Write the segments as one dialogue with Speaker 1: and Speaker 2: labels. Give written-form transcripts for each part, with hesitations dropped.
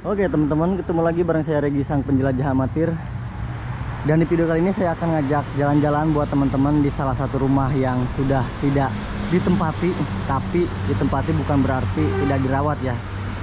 Speaker 1: Oke teman-teman, ketemu lagi bareng saya Regi, sang penjelajah amatir. Dan di video kali ini saya akan ngajak jalan-jalan buat teman-teman di salah satu rumah yang sudah tidak ditempati. Tapi ditempati bukan berarti tidak dirawat ya.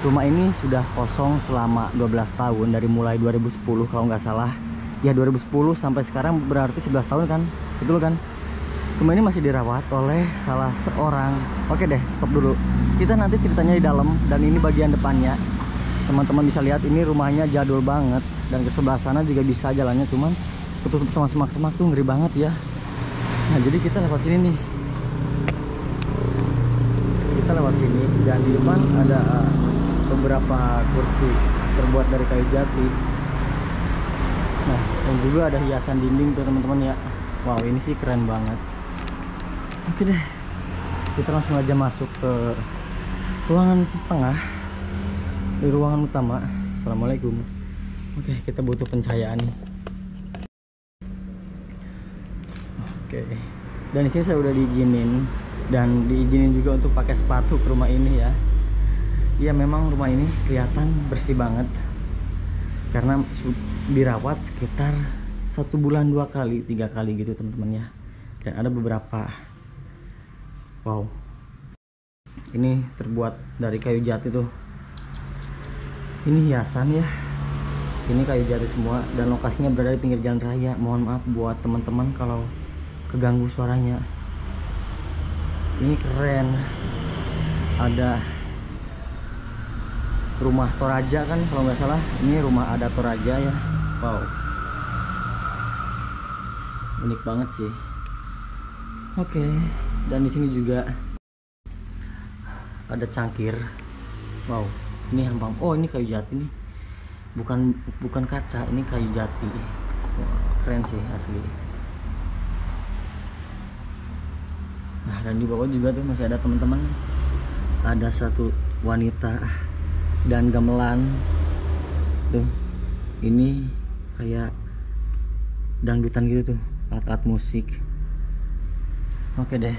Speaker 1: Rumah ini sudah kosong selama 12 tahun, dari mulai 2010 kalau nggak salah. Ya 2010 sampai sekarang berarti 11 tahun kan, betul kan? Rumah ini masih dirawat oleh salah seorang. Oke deh, stop dulu. Kita nanti ceritanya di dalam, dan ini bagian depannya. Teman-teman bisa lihat ini rumahnya jadul banget, dan ke sebelah sana juga bisa jalannya, cuman ketutup sama semak-semak tuh, ngeri banget ya. Nah jadi kita lewat sini nih, kita lewat sini, dan di depan ada beberapa kursi terbuat dari kayu jati. Nah dan juga ada hiasan dinding tuh teman-teman ya. Wow, ini sih keren banget. Oke deh, kita langsung aja masuk ke ruangan tengah. Di ruangan utama. Assalamualaikum. Oke, kita butuh pencahayaan nih. Oke, dan di sini saya udah diizinin, dan diizinin juga untuk pakai sepatu ke rumah ini ya. Ya memang rumah ini kelihatan bersih banget, karena dirawat sekitar 1 bulan 2 kali 3 kali gitu teman-teman ya. Dan ada beberapa, wow, ini terbuat dari kayu jati tuh. Ini hiasan ya, ini kayu jati semua, dan lokasinya berada di pinggir jalan raya. Mohon maaf buat teman-teman kalau keganggu suaranya. Ini keren. Ada rumah Toraja kan kalau nggak salah. Ini rumah adat Toraja ya. Wow, unik banget sih. Oke, dan di sini juga ada cangkir. Wow, ini hambang. Oh, ini kayu jati nih, bukan kaca, ini kayu jati. Wah, keren sih asli. Nah dan di bawah juga tuh masih ada teman-teman, ada satu wanita dan gamelan tuh. Ini kayak dangdutan gitu tuh, alat-alat musik. Oke deh,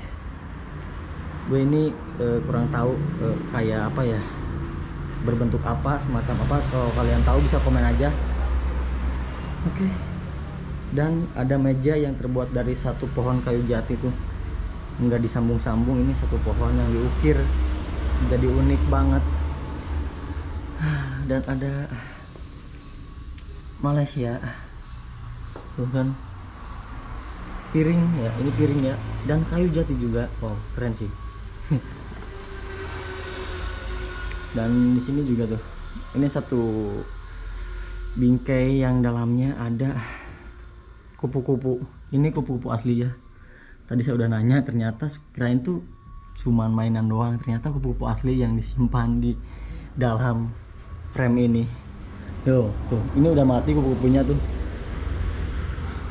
Speaker 1: gue ini kurang tahu kayak apa ya, berbentuk apa, semacam apa. Kalau kalian tahu bisa komen aja. Oke. Dan ada meja yang terbuat dari satu pohon kayu jati tuh, nggak disambung-sambung. Ini satu pohon yang diukir, jadi unik banget. Dan ada Malaysia tuh kan, piring ya, ini piring ya, dan kayu jati juga. Wow, keren sih. Dan di sini juga tuh, ini satu bingkai yang dalamnya ada kupu-kupu. Ini kupu-kupu asli ya. Tadi saya udah nanya, ternyata kirain tuh cuman mainan doang, ternyata kupu-kupu asli yang disimpan di dalam frame ini. Tuh, ini udah mati kupu-kupunya tuh.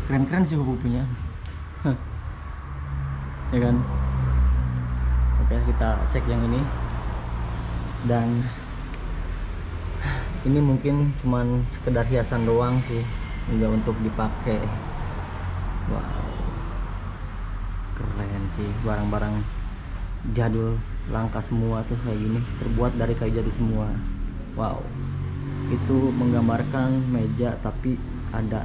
Speaker 1: Keren-keren sih kupu-kupunya. Ya kan? Oke, kita cek yang ini. Dan ini mungkin cuman sekedar hiasan doang sih, enggak untuk dipakai. Wow, keren sih, barang-barang jadul langka semua tuh kayak gini, terbuat dari kayu jati semua. Wow, itu menggambarkan meja tapi ada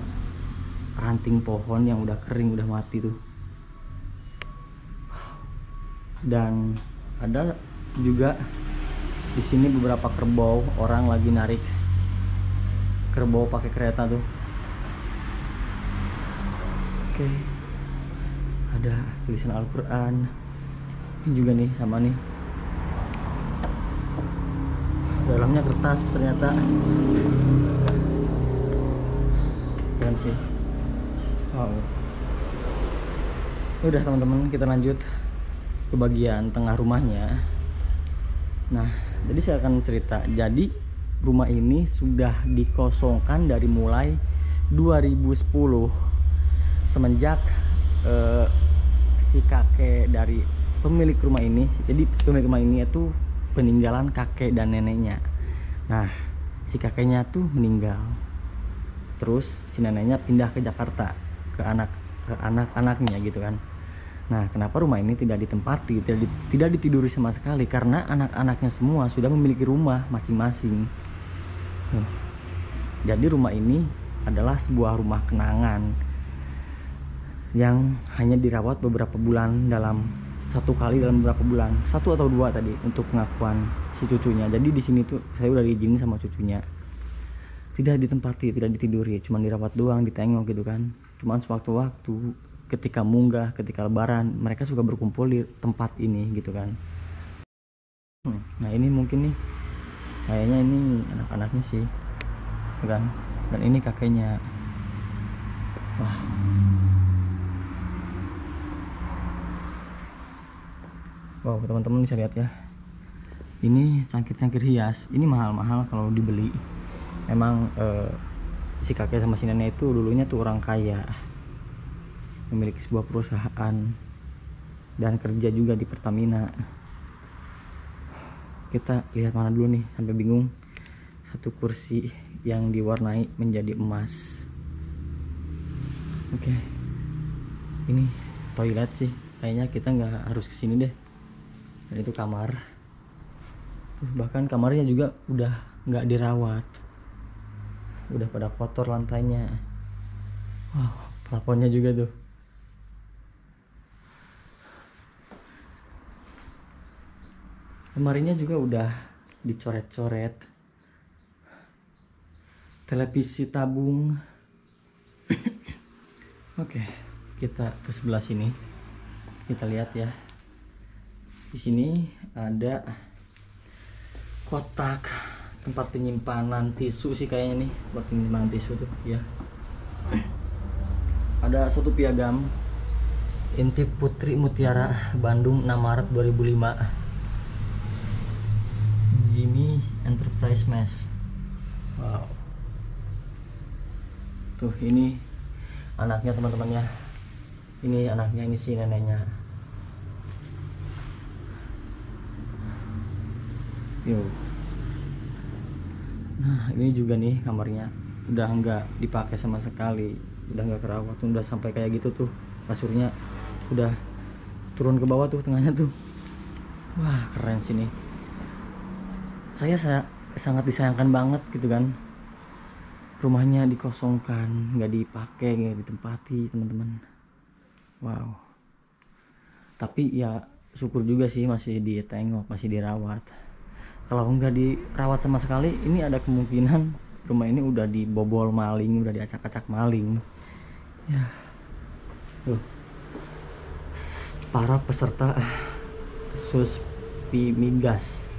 Speaker 1: ranting pohon yang udah kering, udah mati tuh. Dan ada juga di sini beberapa kerbau, orang lagi narik kerbau pakai kereta tuh. Oke, ada tulisan Al-Quran. Ini juga nih, sama nih, dalamnya kertas ternyata. Keren sih. Wow. Udah teman-teman, kita lanjut ke bagian tengah rumahnya. Nah, jadi saya akan cerita. Jadi rumah ini sudah dikosongkan dari mulai 2010, semenjak si kakek dari pemilik rumah ini. Jadi pemilik rumah ini itu peninggalan kakek dan neneknya. Nah, si kakeknya tuh meninggal, terus si neneknya pindah ke Jakarta ke anak-anaknya gitu kan. Nah, kenapa rumah ini tidak ditempati, tidak ditiduri sama sekali? Karena anak-anaknya semua sudah memiliki rumah masing-masing. Nih. Jadi rumah ini adalah sebuah rumah kenangan yang hanya dirawat beberapa bulan, dalam beberapa bulan, 1 atau 2 tadi, untuk pengakuan si cucunya. Jadi di sini tuh saya udah diizinin sama cucunya, tidak ditempati, tidak ditiduri, cuma dirawat doang, ditengok gitu kan. Cuman sewaktu-waktu ketika munggah, ketika lebaran, mereka suka berkumpul di tempat ini gitu kan. Nah ini mungkin nih, kayaknya ini anak-anaknya sih gitu kan, dan ini kakeknya. Wah, wow, teman-teman bisa lihat ya, ini cangkir-cangkir hias. Ini mahal-mahal kalau dibeli. Emang si kakek sama si nenek itu dulunya tuh orang kaya, memiliki sebuah perusahaan dan kerja juga di Pertamina. Kita lihat mana dulu nih, sampai bingung. Satu kursi yang diwarnai menjadi emas. Oke, ini toilet sih, kayaknya kita nggak harus kesini deh. Dan itu kamar. Bahkan kamarnya juga udah nggak dirawat, udah pada kotor lantainya. Wow, plafonnya juga tuh. Lemarinya juga udah dicoret-coret. Televisi tabung. Oke, kita ke sebelah sini. Kita lihat ya. Di sini ada kotak tempat penyimpanan tisu sih kayaknya nih, buat penyimpanan tisu tuh ya. Ada satu piagam, Intip Putri Mutiara, Bandung, 6 Maret 2005. Jimmy Enterprise Mess. Wow. Tuh ini anaknya teman-teman ya. Ini anaknya, ini si neneknya. Yo. Nah ini juga nih kamarnya, udah nggak dipakai sama sekali, udah nggak kerawat, udah sampai kayak gitu tuh, kasurnya udah turun ke bawah tuh tengahnya tuh. Wah keren sih nih. Saya sangat disayangkan banget gitu kan, rumahnya dikosongkan, nggak dipakai, nggak ditempati teman-teman. Wow. Tapi ya syukur juga sih masih ditengok, masih dirawat. Kalau nggak dirawat sama sekali, ini ada kemungkinan rumah ini udah dibobol maling, udah diacak-acak maling. Ya, tuh. Para peserta Suspimigas,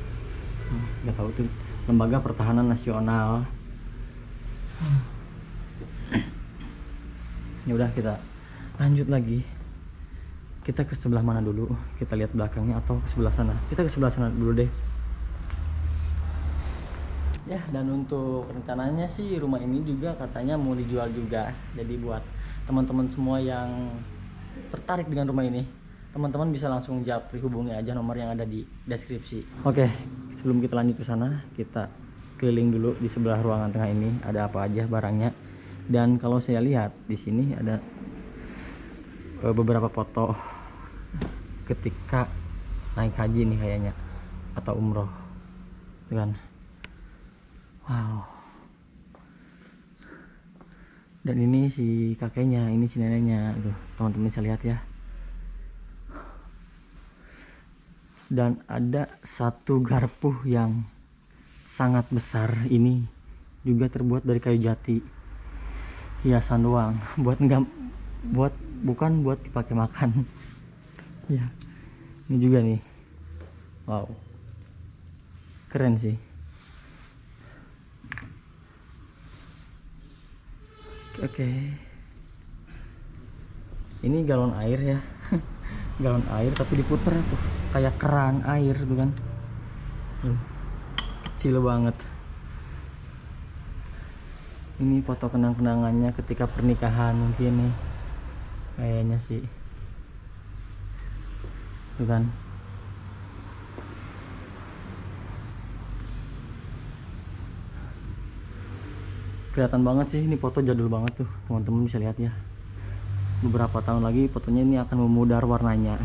Speaker 1: nggak tahu tuh, Lembaga Pertahanan Nasional. Ya udah, kita lanjut lagi. Kita ke sebelah mana dulu? Kita lihat belakangnya atau ke sebelah sana? Kita ke sebelah sana dulu deh. Ya, dan untuk rencananya sih rumah ini juga katanya mau dijual juga. Jadi buat teman-teman semua yang tertarik dengan rumah ini, teman-teman bisa langsung japri, hubungi aja nomor yang ada di deskripsi. Oke, sebelum kita lanjut ke sana, kita keliling dulu di sebelah ruangan tengah ini, ada apa aja barangnya. Dan kalau saya lihat di sini ada beberapa foto ketika naik haji nih kayaknya, atau umroh, kan? Wow. Dan ini si kakeknya, ini si neneknya, tuh teman-teman bisa lihat ya. Dan ada satu garpu yang sangat besar, ini juga terbuat dari kayu jati, hiasan doang, bukan buat dipakai makan. Ya, ini juga nih. Wow, keren sih. Oke. Ini galon air ya. Galon air tapi diputer tuh, kayak keran air tuh kan. Kecil banget. Ini foto kenang-kenangannya ketika pernikahan mungkin nih, kayaknya sih, tuh kan. Kelihatan banget sih, ini foto jadul banget tuh, teman-teman bisa lihat ya. Beberapa tahun lagi fotonya ini akan memudar warnanya.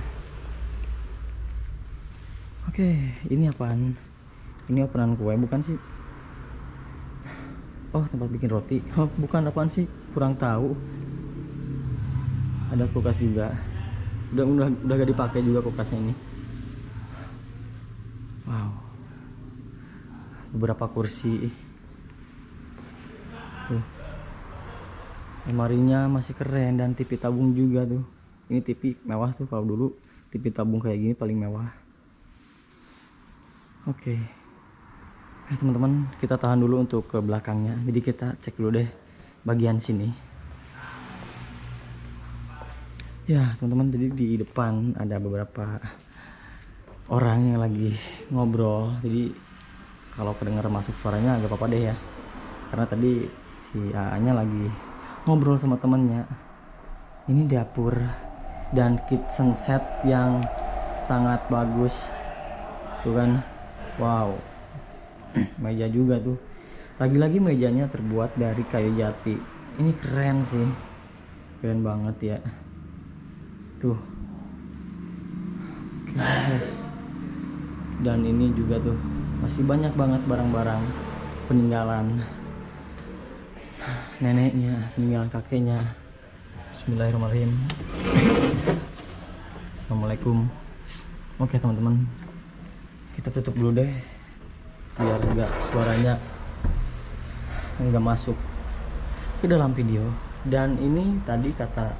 Speaker 1: Oke, ini apaan? Ini openan kue bukan sih? Oh, tempat bikin roti. Oh, bukan, apaan sih, kurang tahu. Ada kulkas juga. Udah gak dipakai juga kulkasnya ini. Wow, beberapa kursi. Tuh, lemarinya masih keren dan TV tabung juga tuh. Ini TV mewah tuh, kalau dulu TV tabung kayak gini paling mewah. Oke. Teman-teman, kita tahan dulu untuk ke belakangnya. Jadi kita cek dulu deh bagian sini. Ya teman-teman, jadi di depan ada beberapa orang yang lagi ngobrol. Jadi kalau kedengar masuk suaranya agak apa-apa deh ya, karena tadi si AA-nya lagi ngobrol sama temennya. Ini dapur dan kitchen set yang sangat bagus tuh kan. Wow, meja juga tuh, lagi-lagi mejanya terbuat dari kayu jati. Ini keren sih, keren banget ya tuh. Oke, guys. Dan ini juga tuh masih banyak banget barang-barang peninggalan neneknya, peninggalan kakeknya. Bismillahirrahmanirrahim. Assalamualaikum. Oke teman-teman, kita tutup dulu deh biar enggak suaranya enggak masuk ke dalam video. Dan ini tadi kata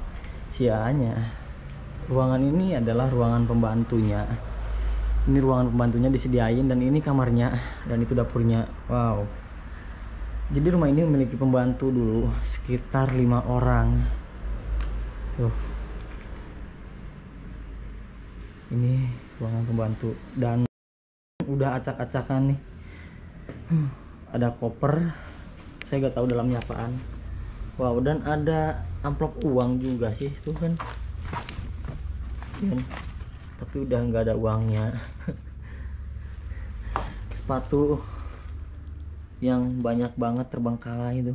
Speaker 1: si A-nya, ruangan ini adalah ruangan pembantunya. Ini ruangan pembantunya disediain, dan ini kamarnya, dan itu dapurnya. Wow, jadi rumah ini memiliki pembantu dulu sekitar 5 orang tuh. Ini ruangan pembantu dan udah acak-acakan nih. Ada koper, saya gak tahu dalamnya apaan. Wow, dan ada amplop uang juga sih tuh kan. Tapi udah nggak ada uangnya. Sepatu yang banyak banget terbengkalai itu,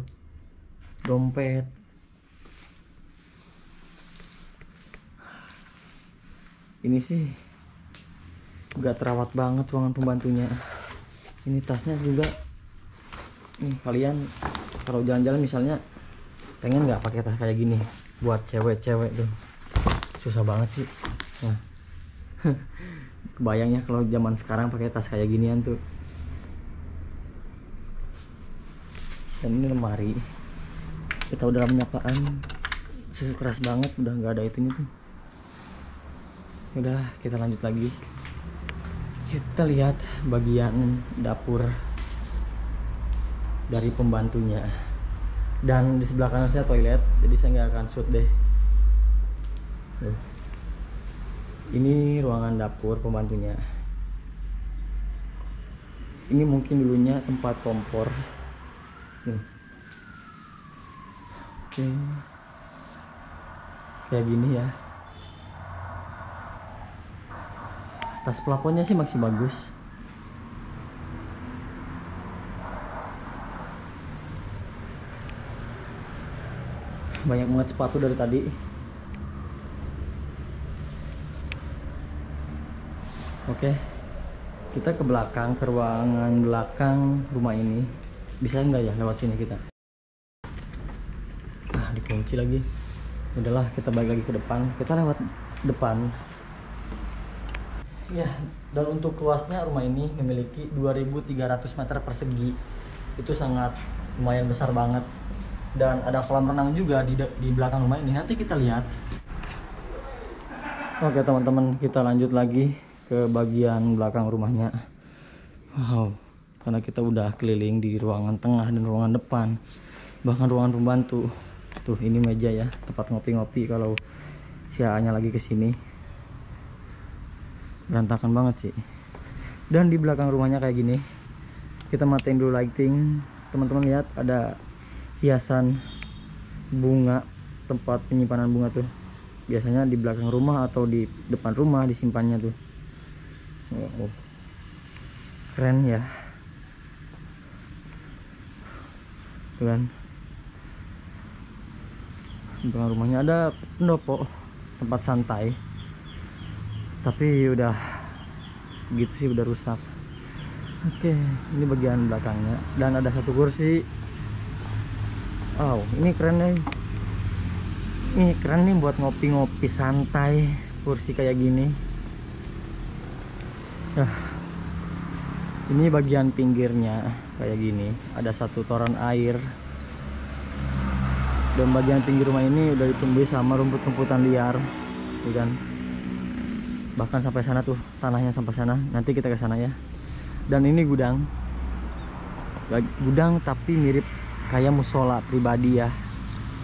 Speaker 1: dompet. Ini sih nggak terawat banget ruangan pembantunya. Ini tasnya juga nih, kalian kalau jalan-jalan misalnya pengen nggak pakai tas kayak gini buat cewek-cewek tuh, susah banget sih. Nah, kebayangnya kalau zaman sekarang pakai tas kayak ginian tuh. Dan ini lemari, kita udah dalamnya apaan, susu keras banget, udah nggak ada itunya tuh. Udah, kita lanjut lagi. Kita lihat bagian dapur dari pembantunya. Dan di sebelah kanan saya toilet, jadi saya nggak akan shoot deh. Ini ruangan dapur pembantunya. Ini mungkin dulunya tempat kompor. Oke. Kayak gini ya. Tas plafonnya sih masih bagus. Banyak banget sepatu dari tadi. Oke, kita ke belakang, ke ruangan belakang rumah ini. Bisa nggak ya lewat sini kita? Ah, dikunci lagi. Udahlah, kita balik lagi ke depan. Kita lewat depan. Ya, dan untuk luasnya rumah ini memiliki 2300 meter persegi. Itu sangat lumayan besar banget. Dan ada kolam renang juga di belakang rumah ini. Nanti kita lihat. Oke teman-teman, kita lanjut lagi ke bagian belakang rumahnya. Wow, karena kita udah keliling di ruangan tengah dan ruangan depan, bahkan ruangan pembantu. Tuh, ini meja ya, tempat ngopi-ngopi kalau si A-nya lagi kesini. Berantakan banget sih. Dan di belakang rumahnya kayak gini. Kita matiin dulu lighting. Teman-teman lihat, ada hiasan bunga, tempat penyimpanan bunga tuh. Biasanya di belakang rumah atau di depan rumah disimpannya tuh. Oh, keren ya. Tuh kan. Di belakang rumahnya ada pendopo, tempat santai. Tapi udah gitu sih, udah rusak. Oke, ini bagian belakangnya. Dan ada satu kursi Oh, ini keren nih. Ini keren nih buat ngopi-ngopi santai, kursi kayak gini. Ini bagian pinggirnya kayak gini, ada satu toran air. Dan bagian pinggir rumah ini udah ditumbuhi sama rumput-rumputan liar, ya kan? Bahkan sampai sana tuh, tanahnya sampai sana. Nanti kita ke sana ya. Dan ini gudang. Gudang tapi mirip kayak musola pribadi ya.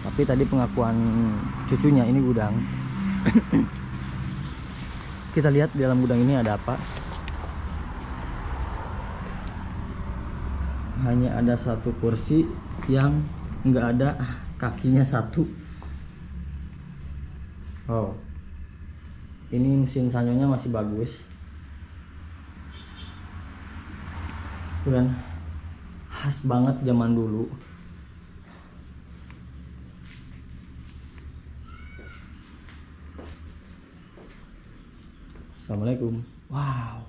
Speaker 1: Tapi tadi pengakuan cucunya ini gudang. Kita lihat di dalam gudang ini ada apa. Hanya ada satu kursi yang nggak ada kakinya satu. Oh, ini mesin sanyonya masih bagus. Dan khas banget zaman dulu. Assalamualaikum. Wow,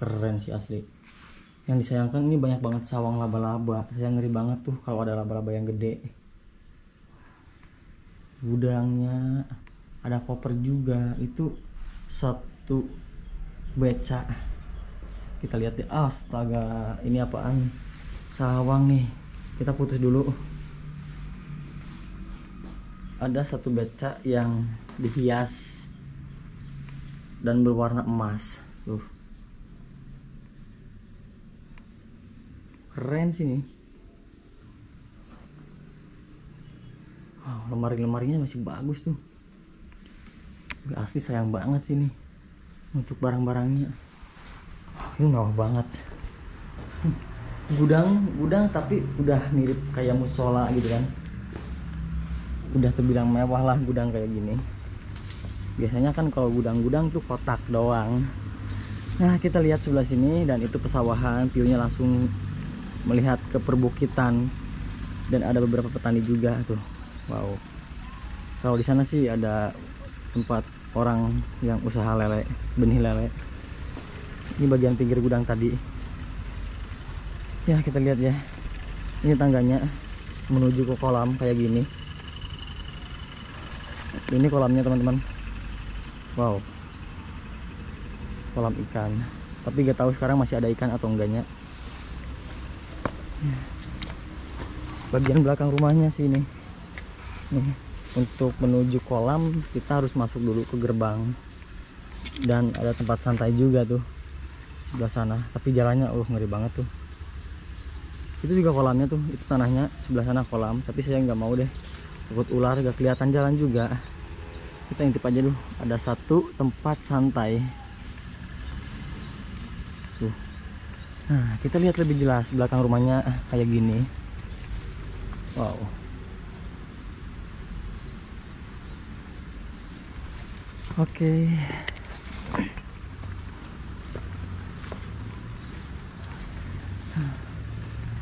Speaker 1: keren sih asli. Yang disayangkan ini banyak banget sawang laba-laba. Saya ngeri banget tuh kalau ada laba-laba yang gede. Gudangnya ada koper juga. Itu satu beca. Kita lihat deh. Astaga, ini apaan? Sawang nih. Kita putus dulu. Ada satu beca yang dihias dan berwarna emas. Tuh. Keren sih nih. Wow, lemari-lemarinya masih bagus tuh. Asli sayang banget sih nih untuk barang-barangnya. Ini mewah banget. Gudang tapi udah mirip kayak musola gitu kan. Udah terbilang mewah lah gudang kayak gini. Biasanya kan kalau gudang-gudang tuh kotak doang. Nah, kita lihat sebelah sini dan itu pesawahan, view-nya langsung melihat ke perbukitan dan ada beberapa petani juga tuh. Wow. Kalau di sana sih ada tempat orang yang usaha lele, benih lele. Ini bagian pinggir gudang tadi. Ya, kita lihat ya. Ini tangganya menuju ke kolam kayak gini. Ini kolamnya, teman-teman. Wow. Kolam ikan. Tapi gak tahu sekarang masih ada ikan atau enggaknya. Bagian belakang rumahnya sih ini. Nih, untuk menuju kolam kita harus masuk dulu ke gerbang. Dan ada tempat santai juga tuh sebelah sana. Tapi jalannya ngeri banget tuh. Itu juga kolamnya tuh, itu tanahnya sebelah sana kolam. Tapi saya nggak mau deh, takut ular, gak kelihatan jalan juga. Kita intip aja dulu. Ada satu tempat santai. Tuh. Nah, kita lihat lebih jelas belakang rumahnya kayak gini. Wow. Oke.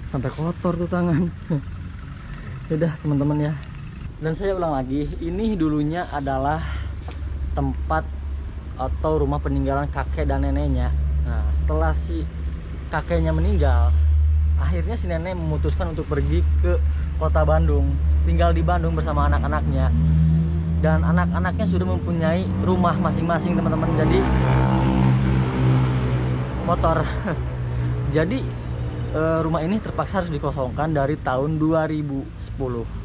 Speaker 1: Sampai kotor tuh tangan. Udah, teman-teman ya. Dan saya ulang lagi, ini dulunya adalah tempat atau rumah peninggalan kakek dan neneknya. Nah, setelah si kakeknya meninggal, akhirnya si nenek memutuskan untuk pergi ke kota Bandung, tinggal di Bandung bersama anak-anaknya. Dan anak-anaknya sudah mempunyai rumah masing-masing, teman-teman. Jadi motor. Jadi rumah ini terpaksa harus dikosongkan dari tahun 2010.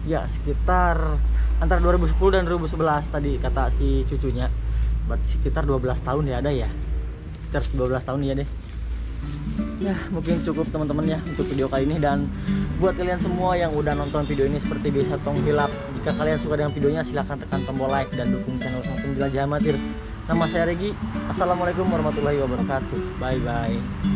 Speaker 1: Ya, sekitar antara 2010 dan 2011 tadi kata si cucunya. Berarti sekitar 12 tahun ya ada ya. Sekitar 12 tahun ya deh. Ya, mungkin cukup teman-teman ya untuk video kali ini. Dan buat kalian semua yang udah nonton video ini seperti biasa tong hilap, jika kalian suka dengan videonya silahkan tekan tombol like dan dukung channel Sang Penjelajah Amatir. Nama saya Regi. Assalamualaikum warahmatullahi wabarakatuh. Bye bye.